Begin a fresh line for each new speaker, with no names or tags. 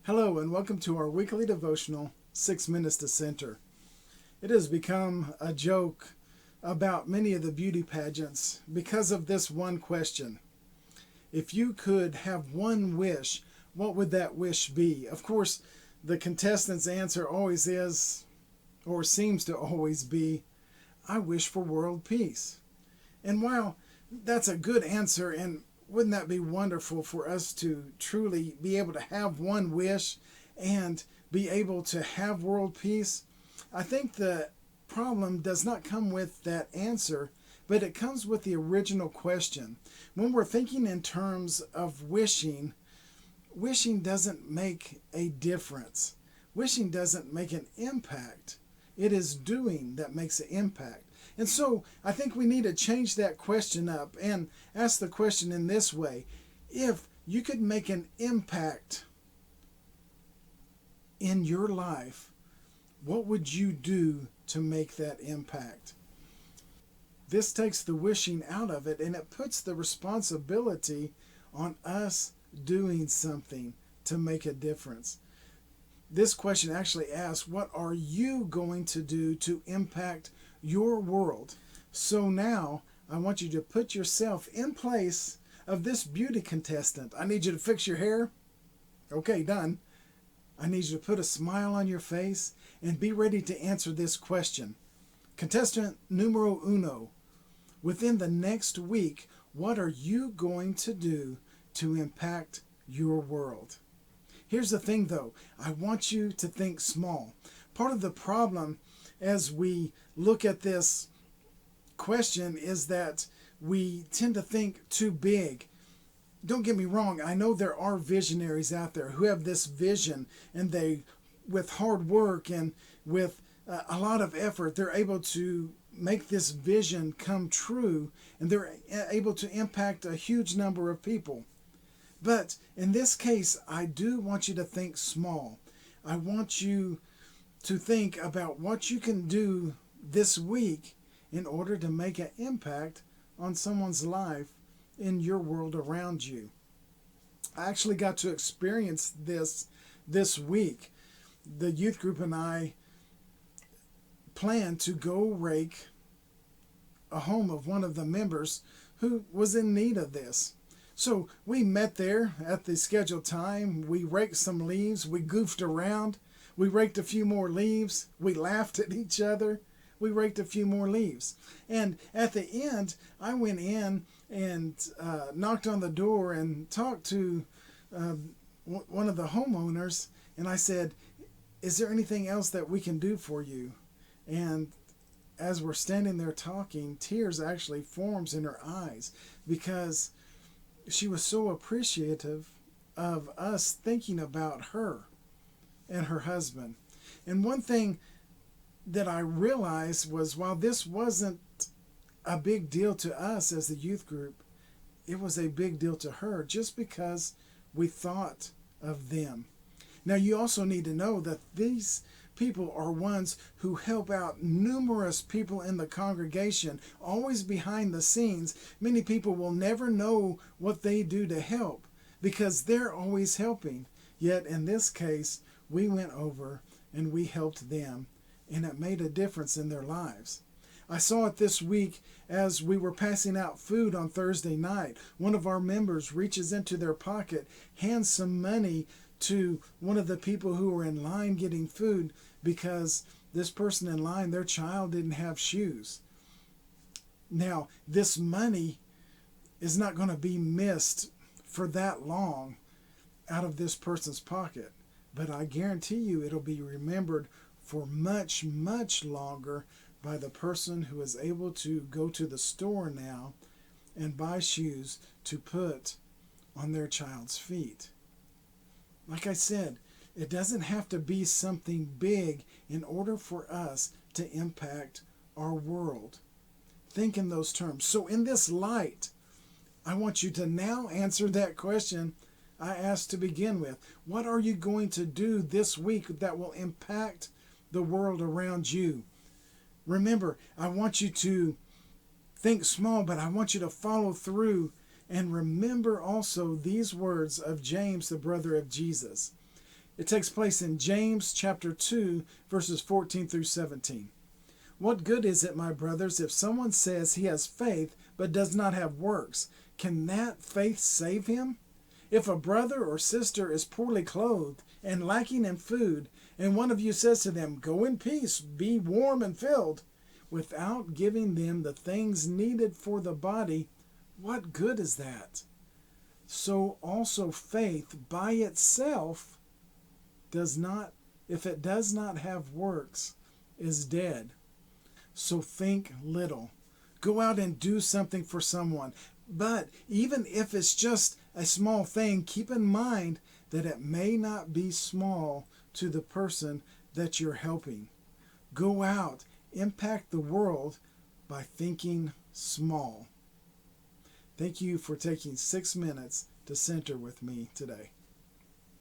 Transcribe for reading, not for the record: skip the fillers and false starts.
Hello, and welcome to our weekly devotional, 6 Minutes to Center. It has become a joke about many of the beauty pageants because of this one question. If you could have one wish, what would that wish be? Of course, the contestant's answer always is, or seems to always be, I wish for world peace. And while that's a good answer, and wouldn't that be wonderful for us to truly be able to have one wish and be able to have world peace? I think the problem does not come with that answer, but it comes with the original question. When we're thinking in terms of wishing, wishing doesn't make a difference. Wishing doesn't make an impact. It is doing that makes an impact. And so I think we need to change that question up and ask the question in this way. If you could make an impact in your life, what would you do to make that impact? This takes the wishing out of it, and it puts the responsibility on us doing something to make a difference. This question actually asks, what are you going to do to impact your world? So now I want you to put yourself in place of this beauty contestant. I need you to fix your hair. Okay, done. I need you to put a smile on your face and be ready to answer this question. Contestant numero uno, within the next week, what are you going to do to impact your world? Here's the thing though, I want you to think small. Part of the problem as we look at this question is that we tend to think too big. Don't get me wrong, I know there are visionaries out there who have this vision, and they, with hard work and with a lot of effort, they're able to make this vision come true, and they're able to impact a huge number of people. But in this case, I do want you to think small. I want you to think about what you can do this week in order to make an impact on someone's life in your world around you. I actually got to experience this week. The youth group and I planned to go rake a home of one of the members who was in need of this. So we met there at the scheduled time. We raked some leaves. We goofed around. We raked a few more leaves. We laughed at each other. We raked a few more leaves. And at the end, I went in and knocked on the door and talked to one of the homeowners. And I said, is there anything else that we can do for you? And as we're standing there talking, tears actually forms in her eyes because she was so appreciative of us thinking about her and her husband. And one thing that I realized was, while this wasn't a big deal to us as the youth group, it was a big deal to her just because we thought of them. Now, you also need to know that these people are ones who help out numerous people in the congregation, always behind the scenes. Many people will never know what they do to help because they're always helping. Yet in this case, we went over and we helped them, and it made a difference in their lives. I saw it this week as we were passing out food on Thursday night. One of our members reaches into their pocket, hands some money to one of the people who were in line getting food because this person in line, their child didn't have shoes. Now, this money is not going to be missed for that long out of this person's pocket, but I guarantee you it'll be remembered for much, much longer by the person who is able to go to the store now and buy shoes to put on their child's feet. Like I said, it doesn't have to be something big in order for us to impact our world. Think in those terms. So in this light, I want you to now answer that question I asked to begin with. What are you going to do this week that will impact the world around you? Remember, I want you to think small, but I want you to follow through. And remember also these words of James, the brother of Jesus. It takes place in James chapter 2, verses 14 through 17. What good is it, my brothers, if someone says he has faith but does not have works? Can that faith save him? If a brother or sister is poorly clothed and lacking in food, and one of you says to them, "Go in peace, be warm and filled," without giving them the things needed for the body, what good is that? So also faith by itself does not, if it does not have works, is dead. So think little. Go out and do something for someone. But even if it's just a small thing, keep in mind that it may not be small to the person that you're helping. Go out, impact the world by thinking small. Thank you for taking 6 minutes to center with me today.